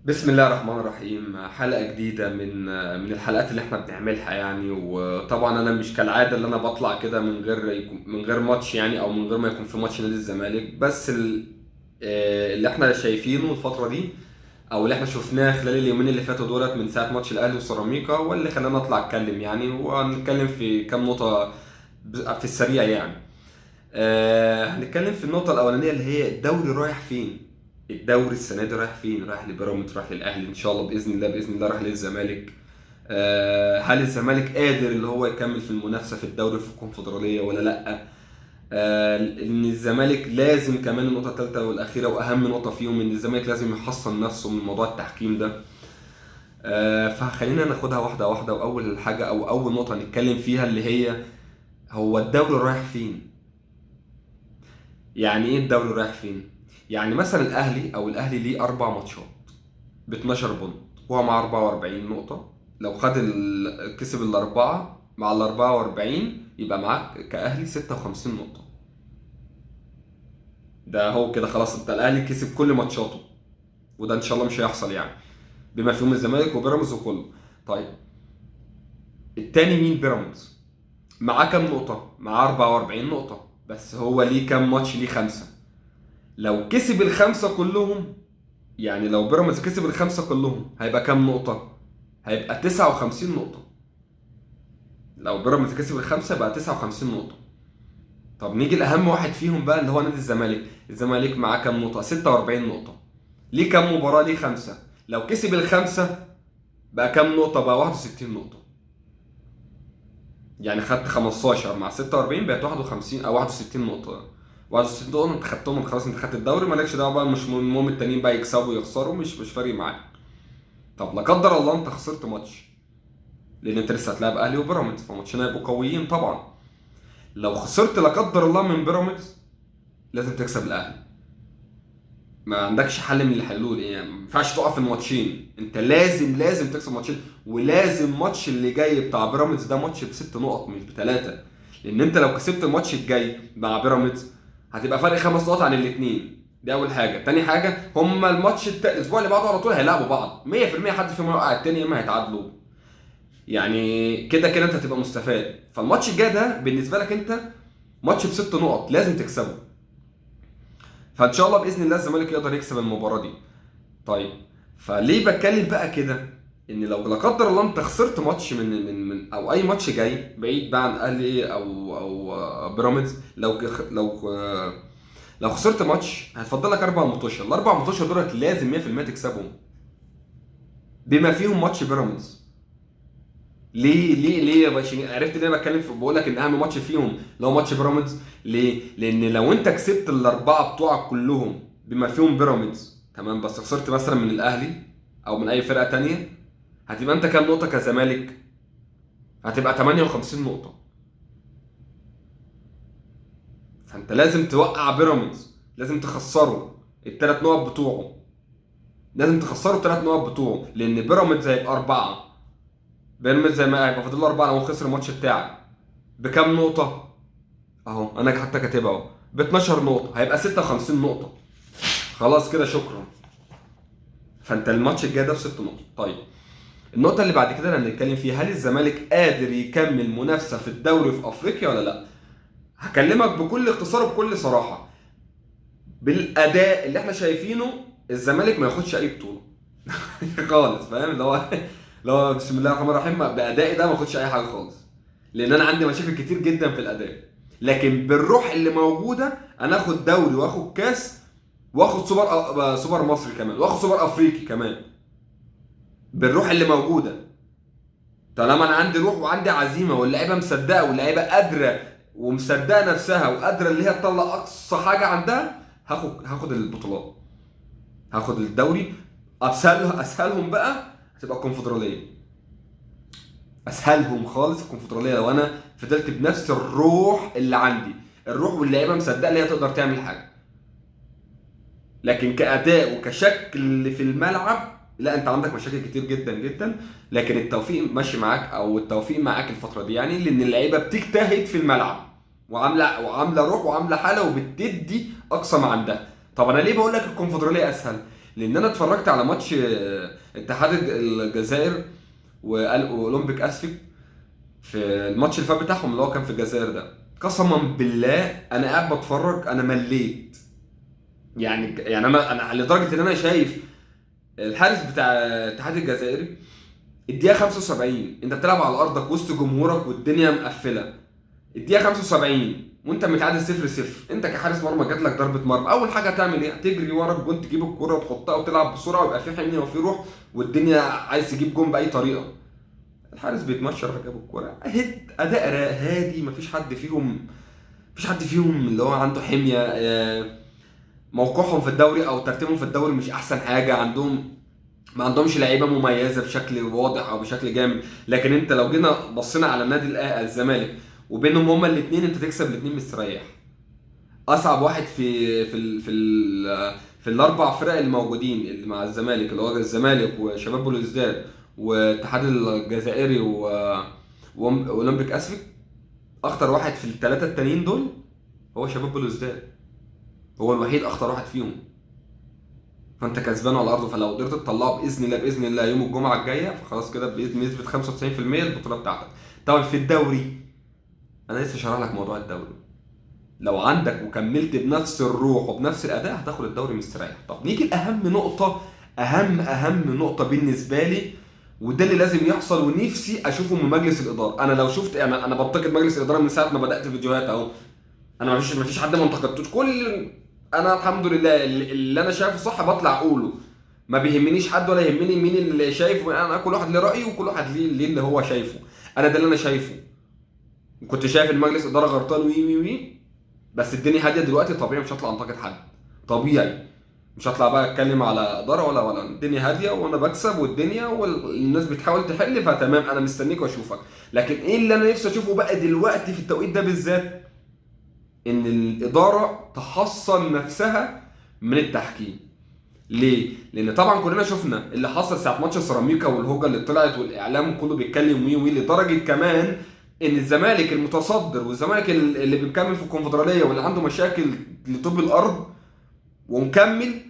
بسم الله الرحمن الرحيم. حلقة جديدة من الحلقات اللي احنا بنعملها يعني. وطبعا انا مش كالعادة اللي انا بطلع كده من غير ماتش يعني، او من غير ما يكون في ماتش نادي الزمالك. بس اللي احنا شايفينه الفترة دي، او اللي احنا شفناه خلال اليومين اللي فاتوا دولت من ساعة ماتش الاهلي وسيراميكا، هو اللي خلانا نطلع اتكلم يعني، وهنتكلم في كام نقطة في السريع يعني. هنتكلم في النقطة الأولانية اللي هي الدوري رايح فين؟ الدوري السنة دي رايح فين؟ رايح لبيراميدز، رايح للأهلي، إن شاء الله بإذن الله بإذن الله رايح للزمالك. هل الزمالك قادر اللي هو يكمل في المنافسة في الدوري في الكونفدرالية ولا لأ؟ إن الزمالك لازم كمان النقطة الثالثة والأخيرة وأهم نقطة فيهم، إن الزمالك لازم يحصن نفسه من موضوع التحكيم ده. فخلينا ناخدها واحدة واحدة. وأول حاجة أو أول نقطة هنتكلم فيها اللي هي هو الدوري رايح فين؟ يعني ايه الدوري رايح فين؟ يعني مثلا الاهلي ليه 4 ماتشات ب 12 بونت، وهو مع 44 نقطة. لو خد كسب الأربعة مع ال 44 يبقى معاك كأهلي 56 نقطة. ده هو كده خلاص، انت الأهلي كسب كل ماتشاته، وده إن شاء الله مش هيحصل يعني، بما فيهم الزمالك وبيراميدز وكله. طيب التاني مين؟ بيراميدز. معاه كام نقطة؟ معاه 44 نقطة، بس هو ليه كام ماتش؟ ليه 5. لو كسب الخمسة كلهم، يعني لو بيراميدز كسب الخمسة كلهم هيبقى كام نقطة؟ هيبقى 59 نقطة. لو بيراميدز كسب الخمسة يبقى 59 نقطة. طب نيجي لأهم واحد فيهم بقى اللي هو نادي الزمالك. الزمالك معاه كام نقطة؟ 46 نقطة. ليه كام مباراة؟ ليه 5. لو كسب الخمسة بقى كام نقطة؟ بقى 61 نقطة. يعني خدت 15 مع 46 بقت 51 أو 61 نقطة. 61 نقطة انت خدتهم، خلاص انت خدت الدوري، مالكش دعوة بقى، مش المهم التانيين بقى يكسبوا يخسروا، مش فارق معاك. طب لا قدر الله انت خسرت ماتش، لان انت لسه هتلاعب اهلي وبيراميدز، فماتشين هيبقوا قويين طبعا. لو خسرت لا قدر الله من بيراميدز لازم تكسب الاهلي. ما عندكش حل من الحلول يعني، ما ينفعش تقع في الماتشين، انت لازم تكسب ماتشين. ولازم ماتش اللي جاي بتاع بيراميدز ده ماتش ب6 نقط مش ب3. لان انت لو كسبت الماتش الجاي مع بيراميدز هتبقى فرق 5 نقط عن الاثنين. دي اول حاجه. تاني حاجه، هما الاسبوع اللي بعده على طول هيلعبوا بعض 100%، حد فيهم هيوقع التاني يا اما هيتعادلوا. يعني كده كده انت هتبقى مستفاد. فالماتش الجاي ده بالنسبه لك انت ماتش ب6 نقط لازم تكسبه. فان شاء الله باذن الله الزمالك يقدر يكسب المباراه دي. طيب، فليه بتكلم بقى كده؟ ان لو لا قدر الله انت خسرت ماتش من او اي ماتش جاي بعيد بقى عن الاهلي او بيراميدز، لو خسرت ماتش هتفضل لك 4 ماتشات. ال4 ماتشات دولت لازم 100% تكسبهم، بما فيهم ماتش بيراميدز. ليه يا باشا؟ عرفت ليه انا بتكلم في، بقول لك ان اهم ماتش فيهم اللي هو ماتش بيراميدز. ليه؟ لان لو انت كسبت ال4 بتوعك كلهم بما فيهم بيراميدز تمام، بس خسرت مثلا من الاهلي او من اي فرقه تانية، هتبقى انت كام نقطه كزمالك؟ هتبقى 58 نقطه. فانت لازم توقع بيراميدز، لازم تخسره ال3 نقط بتوعه، لازم تخسره ال3 نقط بتوعه، لان بيراميدز هيبقى 4. بيراميدز زي ما هيبقى فاضل له 4 لو خسر الماتش بتاعك. بكام نقطه؟ اهو انا حتى كاتبها اهو، ب 12 نقطة، هيبقى 56 نقطة. خلاص كده شكرا. فانت الماتش الجاي ده ب6 نقط. طيب النقطة اللي بعد كده اللي هنتكلم فيها، هل الزمالك قادر يكمل منافسة في الدوري في افريقيا ولا لا؟ هكلمك بكل اختصار وبكل صراحة. بالاداء اللي احنا شايفينه الزمالك ما ياخدش اي بطولة خالص، فاهم؟ اللي هو بسم الله الرحمن الرحيم، بادائي ده ما اخدش اي حاجة خالص، لان انا عندي مشاكل كتير جدا في الاداء. لكن بالروح اللي موجوده انا اخد دوري واخد كاس واخد سوبر مصري كمان واخد سوبر افريقي كمان. بالروح اللي موجوده، طالما انا عندي روح وعندي عزيمه واللعيبه مصدقه واللعيبه قادره ومصدقه نفسها وقادره اللي هي تطلع اقصى حاجه عندها، هاخد البطولات، هاخد الدوري. اسهلهم بقى هتبقى الكونفدراليه، اسهلهم خالص الكونفدراليه لو انا فضلت بنفس الروح اللي عندي، الروح واللعيبه مصدقه ان هي تقدر تعمل حاجه. لكن كاداء وكشكل في الملعب لا، انت عندك مشاكل كتير جدا جدا. لكن التوفيق ماشي معاك، او التوفيق معاك الفتره دي يعني، لان اللعيبه بتجتهد في الملعب وعامله روح وعامله حاله وبتدي اقصى ما عندها. طب انا ليه بقول لك الكونفدراليه اسهل؟ لان انا اتفرجت على ماتش اتحاد الجزائر واولمبيك اسفك في الماتش اللي فات بتاعهم اللي هو كان في الجزائر ده. قسما بالله انا قاعد بتفرج انا مليت. يعني انا لدرجه ان انا شايف الحارس بتاع الاتحاد الجزائري الدقيقه 75 انت بتلعب على ارضك وسط جمهورك والدنيا مقفله، الدقيقه 75 وانت متعادل 0-0، انت كحارس مرمى جات لك ضربه مرمى، اول حاجه هتعمل ايه؟ تجري ورا الجون تجيب الكره وتحطها وتلعب بسرعه ويبقى في حميه وفي روح والدنيا عايز تجيب جون باي طريقه. الحارس بيتمشى راح جاب الكوره، اداء هادي، مفيش حد فيهم اللي هو عنده حميه. موقعهم في الدوري او ترتيبهم في الدوري مش احسن حاجه، ما عندهمش لعيبه مميزه بشكل واضح او بشكل جامد. لكن انت لو جينا بصينا على النادي الزمالك وبينهم هما الاثنين، انت تكسب الاثنين مستريح. اصعب واحد في الاربع فرق الموجودين اللي مع الزمالك، اللي هو الزمالك وشباب بلوزداد والاتحاد الجزائري واولمبيك اسفك، اخطر واحد في الثلاثه التانيين دول هو شباب بلوزداد، هو الوحيد اخطر واحد فيهم. فانت كسبان على ارضه، فلو قدرت تطلعه باذن الله يوم الجمعه الجايه فخلاص كده بنسبه 95% البطوله بتاعتك. طبعا في الدوري انا لسه شارح لك موضوع الدوري، لو عندك وكملت بنفس الروح وبنفس الاداء هتاخد الدوري مستريح. طب نيجي لاهم نقطه، اهم نقطه بالنسبه لي، وده اللي لازم يحصل ونفسي اشوفه من مجلس الاداره. انا لو شفت انا بنتقد مجلس الاداره من ساعه ما بدات فيديوهات اهو، انا مفيش حد ما انتقدتوش، انا الحمد لله اللي انا شايفه صح بطلع اقوله، ما بيهمنيش حد ولا يهمني مين اللي شايفه، انا كل واحد له رايه وكل واحد ليه اللي هو شايفه. انا ده اللي انا شايفه، كنت شايف ان مجلس اداره غلطان وي بس الدنيا هاديه دلوقتي، طبيعي مش هطلع انتقد حد، طبيعي مش هطلع بقى اتكلم على اداره ولا الدنيا هاديه وانا بكسب والدنيا والناس بتحاول تحل، فتمام انا مستنيك واشوفك. لكن ايه اللي انا نفسي اشوفه بقى دلوقتي في التوقيت ده بالذات؟ ان الاداره تحصن نفسها من التحكيم. ليه؟ لان طبعا كلنا شفنا اللي حصل ساعه ماتش سيراميكا والهوجه اللي طلعت والاعلام كله بيتكلم وي لدرجه كمان ان الزمالك المتصدر والزمالك اللي بيكمل في الكونفدراليه واللي عنده مشاكل لطوب الارض ومكمل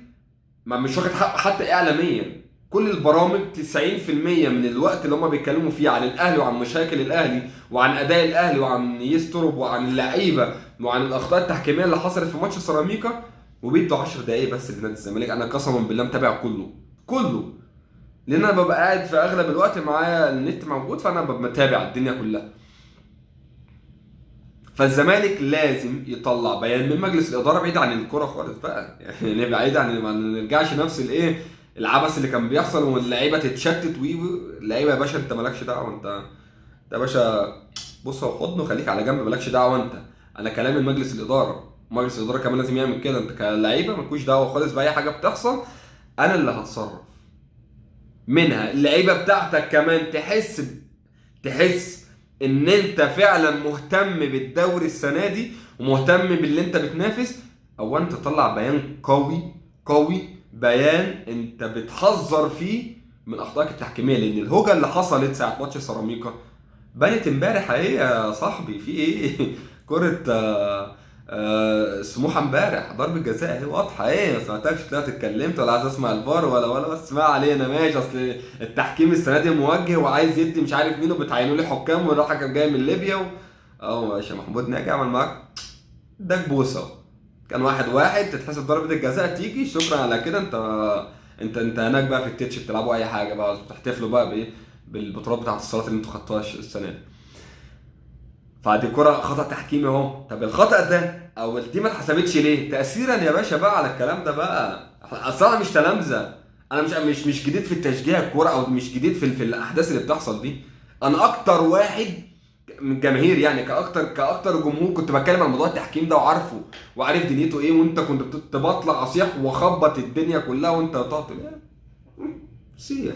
ما مش واخد حقه حتى اعلاميا. كل البرامج 90% من الوقت اللي هم بيتكلموا فيه عن الاهلي وعن مشاكل الاهلي وعن اداء الاهلي وعن يسترب وعن اللعيبه وعن الاخطاء التحكيميه اللي حصلت في ماتش سيراميكا، وبيدوا 10 دقايق بس لنادي الزمالك. انا قسما بالله متابع كله لان انا ببقى قاعد في اغلب الوقت معايا النت موجود، فانا ببقى متابع الدنيا كلها. فالزمالك لازم يطلع بيان من مجلس الاداره بعيد عن الكوره خالص بقى، يعني بعيد عن ما نرجعش نفس الايه العبث اللي كان بيحصل واللعيبه تتشتت اللعيبه يا باشا انت مالكش دعوه، انت يا باشا بص هو حضن وخليك على جنب مالكش دعوه انت. انا كلامي مجلس الاداره، مجلس الاداره كمان لازم يعمل كده، انت كلعيبه مالكوش دعوه خالص باي حاجه بتحصل، انا اللي هتصرف منها. اللعيبه بتاعتك كمان تحس ان انت فعلا مهتم بالدوري السنه دي ومهتم باللي انت بتنافس، او انت تطلع بيان قوي بيان انت بتحذر فيه من اخطائك التحكيميه. لان الهوجه اللي حصلت ساعه ماتش سيراميكا بانت امبارح اهي يا صاحبي، في ايه؟ كره سموحه امبارح ضربه جزاء اهي واضحه، ايه ما سمعتكش طلعت اتكلمت ولا عايز اسمع الفار ولا بس اسمع علينا ماشي، اصل التحكيم السنه دي موجه وعايز يدي مش عارف مين وبتعينوا لي حكام وده حكم جاي من ليبيا ماشي محمود ناجي عمل معاك اداك بوسه، كان 1-1 تتحسب ضربه الجزاء تيجي شكرا على كده، انت هناك بقى في التتش بتلعبوا اي حاجه بقى بتحتفلوا بقى بايه بالبطولات بتاعت الصالات اللي انتوا خدتوهاش السنه دي. فدي كرة خطأ تحكيمي اهو. طب الخطأ ده او دي ما اتحسبتش ليه؟ تأثيرا يا باشا بقى على الكلام ده بقى. اصلا مش تلامذة، انا مش جديد في التشجيع الكورة او مش جديد في الاحداث اللي بتحصل دي. انا اكتر واحد من الجماهير يعني كاكتر جمهور كنت بتكلم عن موضوع التحكيم ده وعارفه وعارف دنيته ايه، وانت كنت بطلع اصيح واخبط الدنيا كلها وانت تقعد صيح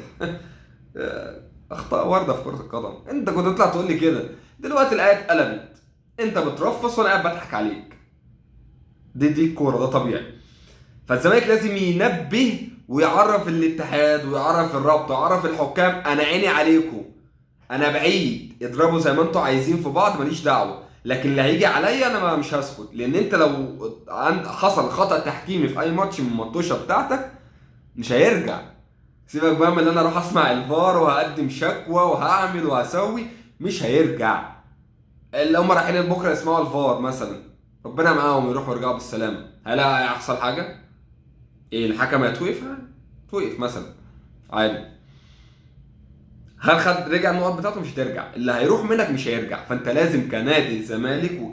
اخطاء وارده في كره القدم، انت كنت تطلع تقول لي كده. دلوقتي الايه اتقلبت، انت بترفص وانا قاعد بضحك عليك. دي الكوره، ده طبيعي. فالزمالك لازم ينبه ويعرف الاتحاد ويعرف الرابطه ويعرف الحكام انا عيني عليكم، انا بعيد اضربوا زي ما انتوا عايزين في بعض ماليش دعوه، لكن اللي هيجي عليا انا مش هسكت. لان انت لو حصل خطا تحكيمي في اي ماتش من الماتشات بتاعتك مش هيرجع. سيبك بقى من اللي انا اروح اسمع الفار وهقدم شكوى وهعمل وهسوي، مش هيرجع. اللي هم رايحين بكره يسمعوا الفار مثلا، ربنا معاهم يروحوا يرجعوا بالسلامه، هل هيحصل حاجه؟ ايه الحكم هيتوقف؟ توقف مثلا عادي. هل خد رجع النقط بتاعته؟ مش هترجع. اللي هيروح منك مش هيرجع. فانت لازم كنادي الزمالك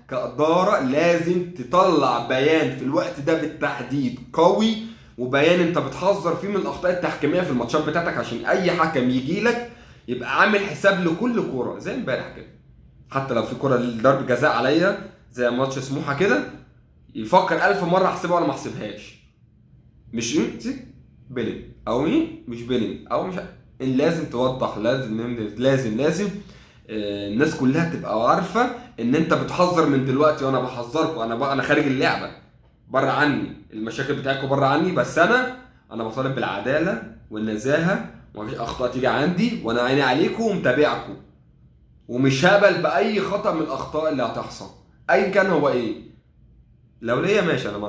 كإدارة لازم تطلع بيان في الوقت ده بالتحديد قوي، وبيان انت بتحذر فيه من الاخطاء التحكيميه في الماتشات بتاعتك، عشان اي حكم يجي لك يبقى عامل حساب لكل كوره زي امبارح كده. حتى لو في كوره ضرب جزاء عليا زي ماتش سموحه كده، يفكر 1000 مره احسبها ولا ما احسبهاش. مش انت بيلين او مين مش بيلين او مش لازم توضح، لازم الناس كلها تبقى عارفه ان انت بتحذر من دلوقتي، وانا بحذركم. انا خارج اللعبه، بره عني المشاكل بتاعتكم، بره عني، بس انا بطالب بالعداله والنزاهه، ومفيش اخطاء تيجي عندي، وانا عيني عليكم ومتابعكم، ومش هقبل باي خطا من الاخطاء اللي هتحصل ايا كان هو ايه. لو ليا ماشي، انا ما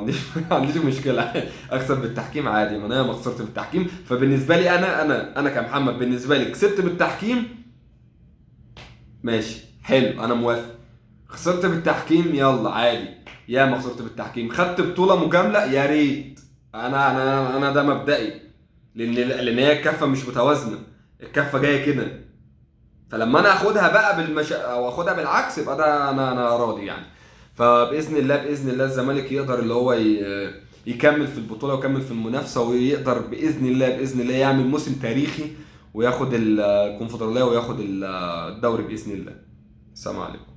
عنديش مشكله اكسب بالتحكيم عادي، ما انا ما خسرت بالتحكيم. فبالنسبه لي انا كمحمد، بالنسبه لي كسبت بالتحكيم ماشي حلو، انا موافق. خسرت بالتحكيم يلا عادي، يا ما خسرت بالتحكيم. خدت بطوله مجامله يا ريت. انا ده مبدئي، لان هي الكفه مش متوازنه، الكفه جايه كده. فلما انا اخدها بقى او اخدها بالعكس، يبقى ده انا راضي يعني. باذن الله الزمالك يقدر اللي هو يكمل في البطوله ويكمل في المنافسه، ويقدر باذن الله يعمل موسم تاريخي، وياخد الكونفدراليه وياخد الدوري باذن الله. السلام عليكم.